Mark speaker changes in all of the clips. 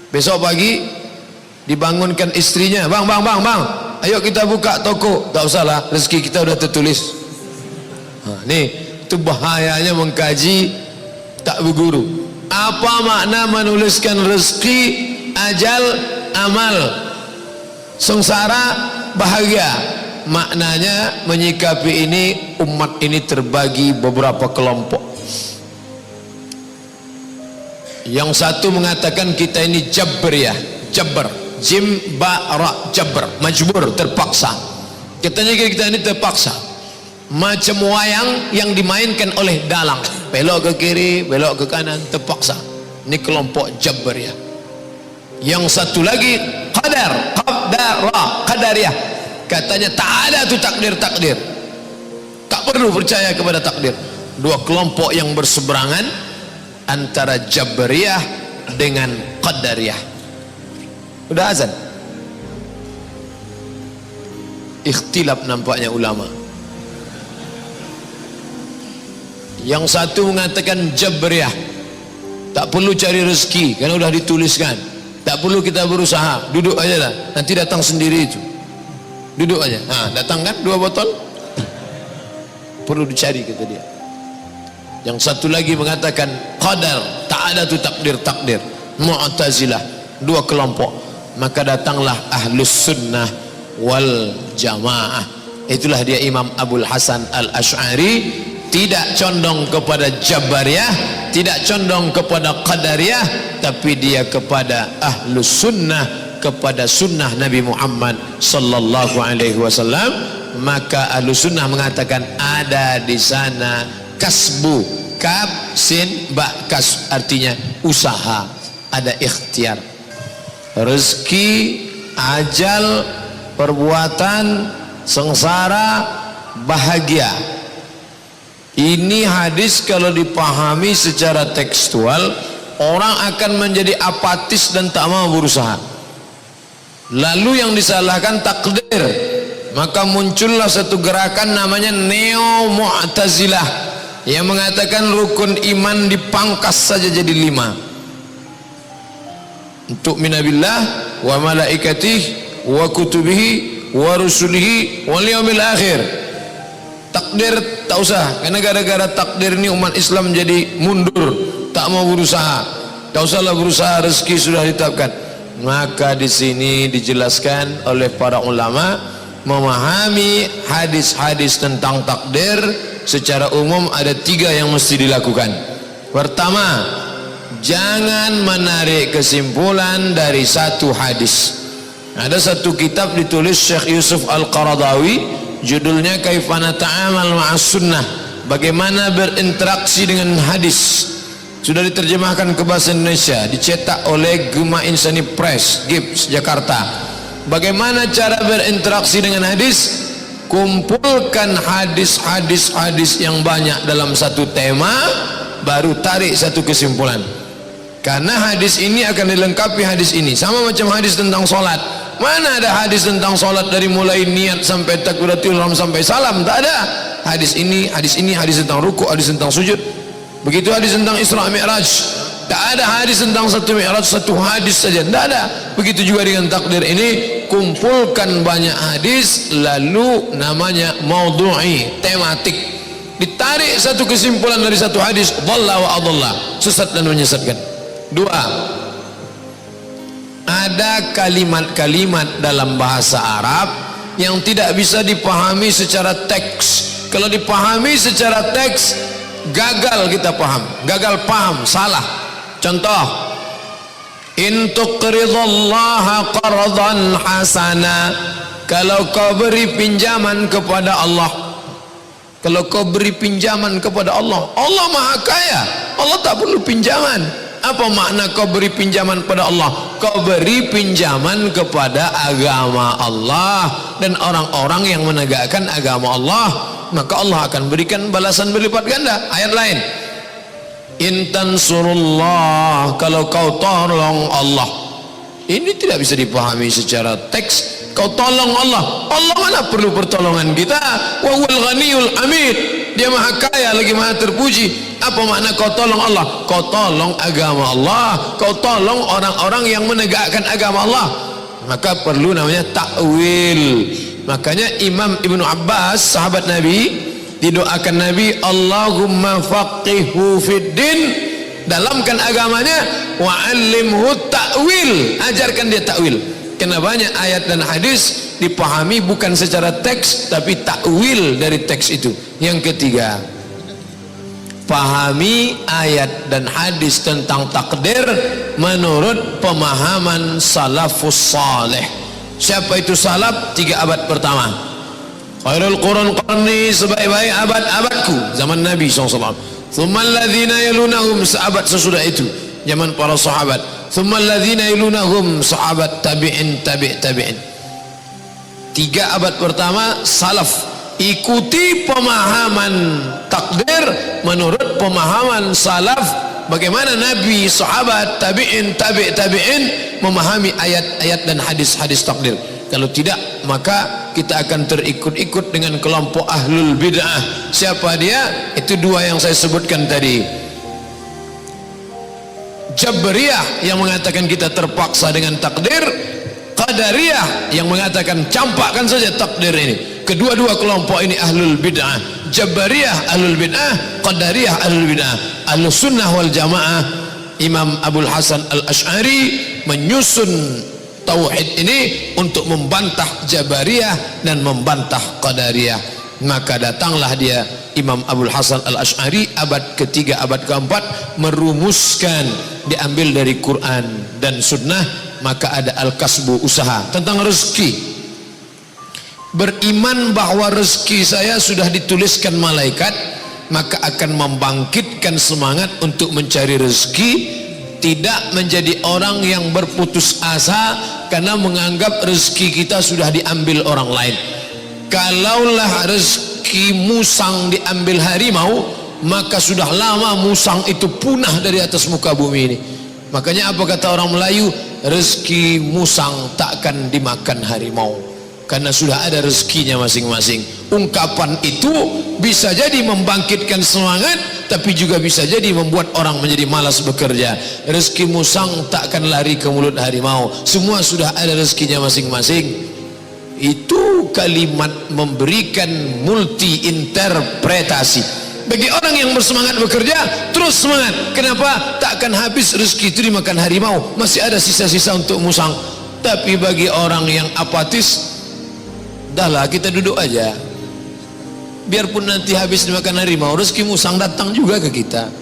Speaker 1: Besok pagi dibangunkan istrinya, bang, ayo kita buka toko. Tak usahlah, rezeki kita udah tertulis. Nih, itu bahayanya mengkaji tak berguru. Apa makna menuliskan rezeki, ajal, amal, sengsara, bahagia? Maknanya menyikapi ini, umat ini terbagi beberapa kelompok. Yang satu mengatakan kita ini jabriyah, jabr, jim ba ra, jabr, majbur, terpaksa. Katanya kita ini terpaksa, macam wayang yang dimainkan oleh dalang, belok ke kiri, belok ke kanan, terpaksa. Ini kelompok jabriyah. Yang satu lagi qadar, qadariyah. Katanya tak ada tuh takdir, tak perlu percaya kepada takdir. Dua kelompok yang berseberangan antara Jabriyah dengan Qadariyah. Udah azan, ikhtilaf nampaknya ulama. Yang satu mengatakan Jabriyah, tak perlu cari rezeki karena udah dituliskan, tak perlu kita berusaha, duduk aja lah, nanti datang sendiri itu. Duduk aja, datang kan 2 botol, perlu dicari kata dia. Yang satu lagi mengatakan qadar, tak ada tu takdir, Mu'tazilah. 2 kelompok. Maka datanglah Ahlus Sunnah wal Jamaah. Itulah dia Imam Abul Hasan Al-Asy'ari, tidak condong kepada Jabariyah, tidak condong kepada Qadariyah, tapi dia kepada Ahlus Sunnah, kepada sunnah Nabi Muhammad sallallahu alaihi wasallam. Maka Ahlus Sunnah mengatakan ada di sana kasbu, kab sin ba kas, artinya usaha, ada ikhtiar, rezeki, ajal, perbuatan, sengsara, bahagia. Ini hadis kalau dipahami secara tekstual, orang akan menjadi apatis dan tak mau berusaha. Lalu yang disalahkan takdir, maka muncullah satu gerakan namanya Neo Mu'tazilah yang mengatakan rukun iman dipangkas saja jadi 5. Untuk minabillah wa malaikatih wa kutubihi wa rusulihi wal yaumil akhir. Takdir tak usah, karena gara-gara takdir ini umat Islam jadi mundur, tak mau berusaha. Tak usahlah berusaha, rezeki sudah ditetapkan. Maka di sini dijelaskan oleh para ulama, memahami hadis-hadis tentang takdir secara umum ada 3 yang mesti dilakukan. Pertama, jangan menarik kesimpulan dari satu hadis. Ada satu kitab ditulis Syekh Yusuf Al-Qaradawi, judulnya Kaifana Ta'amal Ma'as Sunnah, bagaimana berinteraksi dengan hadis. Sudah diterjemahkan ke bahasa Indonesia, dicetak oleh Gema Insani Press, Gips, Jakarta. Bagaimana cara berinteraksi dengan hadis? Kumpulkan hadis yang banyak dalam satu tema, baru tarik satu kesimpulan. Karena hadis ini akan dilengkapi hadis ini. Sama macam hadis tentang solat. Mana ada hadis tentang solat dari mulai niat sampai takbiratul ihram sampai salam? Tak ada. Hadis ini, hadis tentang ruku', hadis tentang sujud. Begitu hadis tentang Isra Mi'raj, tak ada hadis tentang satu Mi'raj, satu hadis saja, tak ada. Begitu juga dengan takdir ini, kumpulkan banyak hadis, lalu namanya maudhu'i, tematik. Ditarik satu kesimpulan dari satu hadis, dhalla wa adalla, sesat dan menyesatkan. 2, ada kalimat-kalimat dalam bahasa Arab yang tidak bisa dipahami secara teks. Kalau dipahami secara teks, gagal kita paham, gagal paham, salah. Contoh, in tuqridallaha qardan hasana, kalau kau beri pinjaman kepada Allah, kalau kau beri pinjaman kepada Allah, Allah maha kaya, Allah tak perlu pinjaman. Apa makna kau beri pinjaman kepada Allah? Kau beri pinjaman kepada agama Allah dan orang-orang yang menegakkan agama Allah, maka Allah akan berikan balasan berlipat ganda. Ayat lain, in tansurullah, kalau kau tolong Allah. Ini tidak bisa dipahami secara teks. Kau tolong Allah, Allah mana perlu pertolongan kita. Wa huwal ghaniyul hamid, dia maha kaya lagi maha terpuji. Apa makna kau tolong Allah? Kau tolong agama Allah, kau tolong orang-orang yang menegakkan agama Allah. Maka perlu namanya takwil. Makanya Imam Ibnu Abbas, sahabat Nabi, didoakan Nabi, Allahumma faqihhu fid din, dalamkan agamanya, wa 'allimhu ta'wil, ajarkan dia takwil. Karena banyak ayat dan hadis dipahami bukan secara teks tapi takwil dari teks itu. Yang ketiga, pahami ayat dan hadis tentang takdir menurut pemahaman salafus saleh. Siapa itu salaf? 3 abad pertama. Khairul qurun qarni, sebaik-baik abad-abadku, zaman Nabi SAW. Thumma alladhina yalunahum, seabad sesudah itu, zaman para sahabat. Thumma alladhina yalunahum, sahabat tabi'in, tabi'in. 3 abad pertama salaf, ikuti pemahaman takdir menurut pemahaman salaf. Bagaimana Nabi, sahabat, tabi'in, tabi'in memahami ayat-ayat dan hadis-hadis takdir. Kalau tidak, maka kita akan terikut-ikut dengan kelompok ahlul bid'ah. Siapa dia? Itu 2 yang saya sebutkan tadi. Jabriyah yang mengatakan kita terpaksa dengan takdir, Qadariyah yang mengatakan campakkan saja takdir ini. Kedua-dua kelompok ini ahlul bid'ah. Jabariyah ahlul bid'ah, Qadariyah ahlul bid'ah. Ahlus sunnah wal jamaah, Imam Abul Hasan al-Ash'ari menyusun tauhid ini untuk membantah Jabariyah dan membantah Qadariyah. Maka datanglah dia, Imam Abul Hasan al-Ash'ari, abad ketiga, abad keempat, merumuskan, diambil dari Quran dan sunnah. Maka ada al-kasbu, usaha tentang rezeki. Beriman bahwa rezeki saya sudah dituliskan malaikat, maka akan membangkitkan semangat untuk mencari rezeki. Tidak menjadi orang yang berputus asa karena menganggap rezeki kita sudah diambil orang lain. Kalaulah rezeki musang diambil harimau, maka sudah lama musang itu punah dari atas muka bumi ini. Makanya apa kata orang Melayu? Rezeki musang takkan dimakan harimau, karena sudah ada rezekinya masing-masing. Ungkapan itu bisa jadi membangkitkan semangat, tapi juga bisa jadi membuat orang menjadi malas bekerja. Rezeki musang takkan lari ke mulut harimau, semua sudah ada rezekinya masing-masing. Itu kalimat memberikan multi interpretasi. Bagi orang yang bersemangat bekerja, terus semangat. Kenapa? Tak akan habis rezeki itu dimakan harimau, masih ada sisa-sisa untuk musang. Tapi bagi orang yang apatis, dahlah kita duduk aja, biarpun nanti habis dimakan harimau, rezeki musang datang juga ke kita.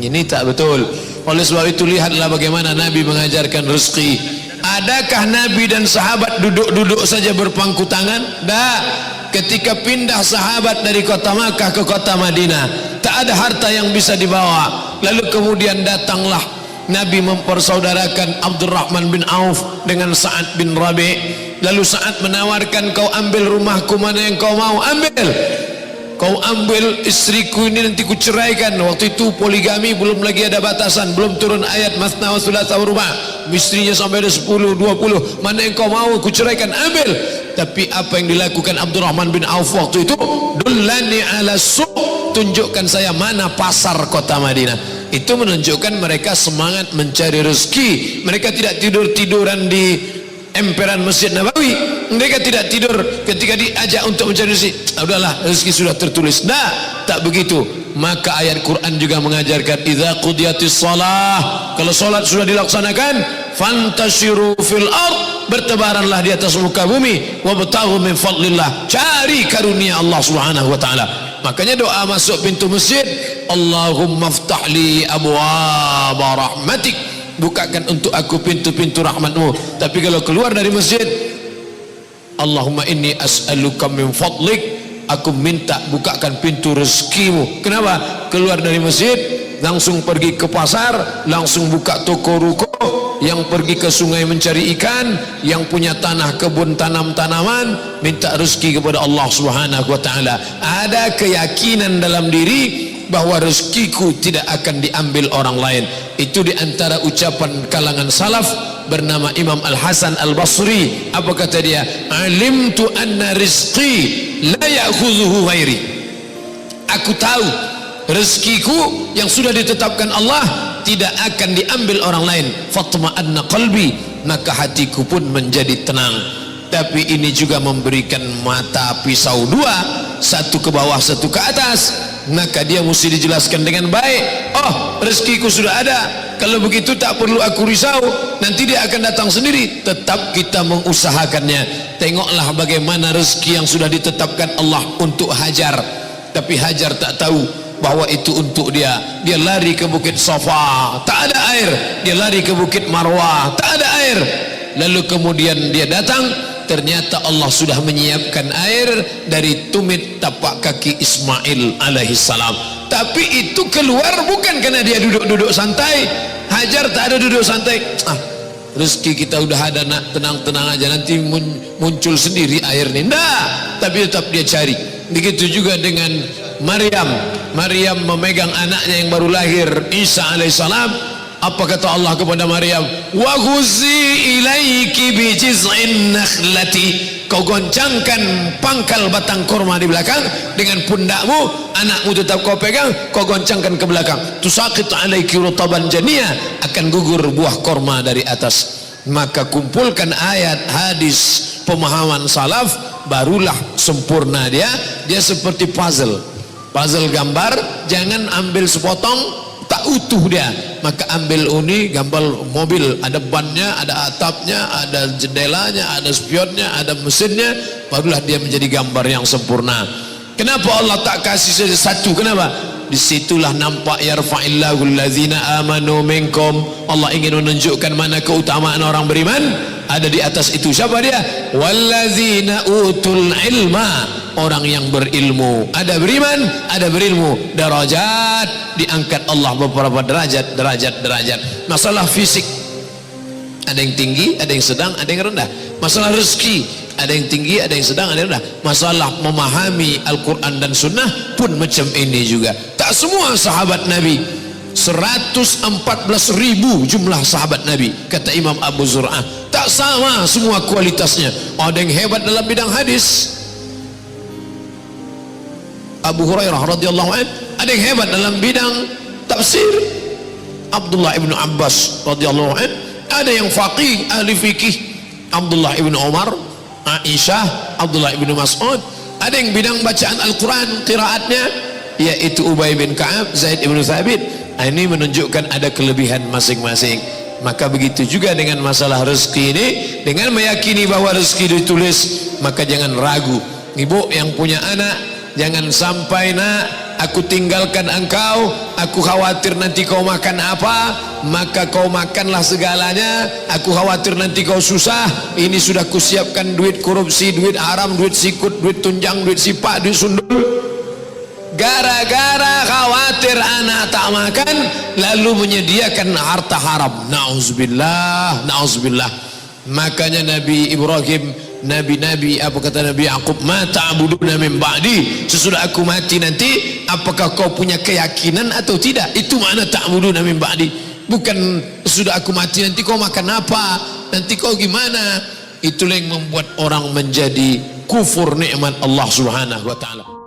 Speaker 1: Ini tak betul. Oleh sebab itu lihatlah bagaimana Nabi mengajarkan rezeki. Adakah Nabi dan sahabat duduk-duduk saja berpangku tangan? Tak. Ketika pindah sahabat dari kota Makkah ke kota Madinah, tak ada harta yang bisa dibawa. Lalu kemudian datanglah Nabi mempersaudarakan Abdurrahman bin Auf dengan Sa'ad bin Rabi'. Lalu Sa'ad menawarkan, kau ambil rumahku, mana yang kau mau ambil. Kau ambil istriku ini, nanti ku ceraikan. Waktu itu poligami belum lagi ada batasan, belum turun ayat masna wa thulatha wa ruba'. Istrinya sampai ada 10, 20. Mana yang kau mau ku ceraikan, ambil. Tapi apa yang dilakukan Abdurrahman bin Auf waktu itu? Dullani ala suq, tunjukkan saya mana pasar kota Madinah. Itu menunjukkan mereka semangat mencari rezeki. Mereka tidak tidur-tiduran di emperan Masjid Nabawi. Mereka tidak tidur ketika diajak untuk mencari rezeki. Udahlah, rezeki sudah tertulis. Nah, tak begitu. Maka ayat Quran juga mengajarkan, idza qudiyatis shalah, kalau salat sudah dilaksanakan, fantashiru fil ard, bertebaranlah di atas muka bumi, wabtaghu min fadlillah, cari karunia Allah Subhanahu wa taala. Makanya doa masuk pintu masjid, Allahumma ftah li abwaaba rahmatik, bukakan untuk aku pintu-pintu rahmatmu. Tapi kalau keluar dari masjid, Allahumma inni as'aluka min fadlik, aku minta bukakan pintu rezekimu. Kenapa? Keluar dari masjid langsung pergi ke pasar, langsung buka toko ruko, yang pergi ke sungai mencari ikan, yang punya tanah kebun tanam tanaman, minta rezeki kepada Allah Subhanahu wa taala. Ada keyakinan dalam diri bahwa rezekiku tidak akan diambil orang lain. Itu di antara ucapan kalangan salaf bernama Imam Al-Hasan Al-Basri. Apa kata dia? Alimtu anna rizqi la ya'khudhuhu ghairi. Aku tahu rezekiku yang sudah ditetapkan Allah tidak akan diambil orang lain. Fatma'anna qalbi, maka hatiku pun menjadi tenang. Tapi ini juga memberikan mata pisau dua, satu ke bawah satu ke atas. Maka dia mesti dijelaskan dengan baik. Oh, rezekiku sudah ada, kalau begitu tak perlu aku risau, nanti dia akan datang sendiri. Tetap kita mengusahakannya. Tengoklah bagaimana rezeki yang sudah ditetapkan Allah untuk Hajar, tapi Hajar tak tahu bahwa itu untuk dia. Dia lari ke Bukit Safa, tak ada air. Dia lari ke Bukit Marwah, tak ada air. Lalu kemudian dia datang, ternyata Allah sudah menyiapkan air dari tumit tapak kaki Ismail alaihissalam. Tapi itu keluar bukan karena dia duduk-duduk santai. Hajar tak ada duduk santai. Rezeki kita udah ada, nak, tenang-tenang aja, nanti muncul sendiri air ini. Tidak, tapi tetap dia cari. Begitu juga dengan Maryam. Maryam memegang anaknya yang baru lahir, Isa alaihissalam. Apa kata Allah kepada Maryam? Wa ghuzi ilaiki bi jiz'in nakhlati. Kau goncangkan pangkal batang korma di belakang dengan pundakmu, anakmu tetap kau pegang, kau goncangkan ke belakang. Tusaqit alaiki rutaban janiyah, akan gugur buah korma dari atas. Maka kumpulkan ayat, hadis, pemahaman salaf, barulah sempurna dia. Dia seperti puzzle gambar, jangan ambil sepotong tak utuh dia. Maka ambil uni, gambar mobil, ada bannya, ada atapnya, ada jendelanya, ada spionnya, ada mesinnya, barulah dia menjadi gambar yang sempurna. Kenapa Allah tak kasih saja satu? Kenapa? Disitulah nampak yarfa'illahu allazina amanu minkum. Allah ingin menunjukkan mana keutamaan orang beriman. Ada di atas itu. Siapa dia? Wallazina utul ilma, orang yang berilmu. Ada beriman, ada berilmu. Darajat, diangkat Allah beberapa derajat. Masalah fisik, ada yang tinggi, ada yang sedang, ada yang rendah. Masalah rezeki, ada yang tinggi, ada yang sedang, ada yang rendah. Masalah memahami Al-Quran dan Sunnah pun macam ini juga. Tak semua sahabat Nabi, 114.000 jumlah sahabat Nabi, kata Imam Abu Zur'ah, tak sama semua kualitasnya. Ada yang hebat dalam bidang hadis, Abu Hurairah radhiyallahu anhu. Ada yang hebat dalam bidang tafsir, Abdullah ibnu Abbas radhiyallahu anhu. Ada yang faqih, ahli fikih, Abdullah ibnu Umar, Aisyah, Abdullah ibnu Mas'ud. Ada yang bidang bacaan Al-Quran, qiraatnya, yaitu Ubay bin Ka'ab, Zaid ibnu Thabit. Ini menunjukkan ada kelebihan masing-masing. Maka begitu juga dengan masalah rezeki ini. Dengan meyakini bahwa rezeki ditulis, maka jangan ragu. Ibu yang punya anak, jangan sampai, nak, aku tinggalkan engkau, aku khawatir nanti kau makan apa, maka kau makanlah segalanya. Aku khawatir nanti kau susah, ini sudah kusiapkan duit korupsi, duit haram, duit sikut, duit tunjang, duit sipak, duit sundul. Gara-gara khawatir anak tak makan, lalu menyediakan harta haram. Na'udzubillah, na'udzubillah. Makanya Nabi Ibrahim, Nabi-Nabi, apa kata Nabi Yaqub? Ma ta'buduna min ba'di, sesudah aku mati nanti, apakah kau punya keyakinan atau tidak? Itu makna ta'buduna min ba'di. Bukan sesudah aku mati nanti kau makan apa, nanti kau gimana. Itulah yang membuat orang menjadi kufur nikmat Allah subhanahu wa ta'ala.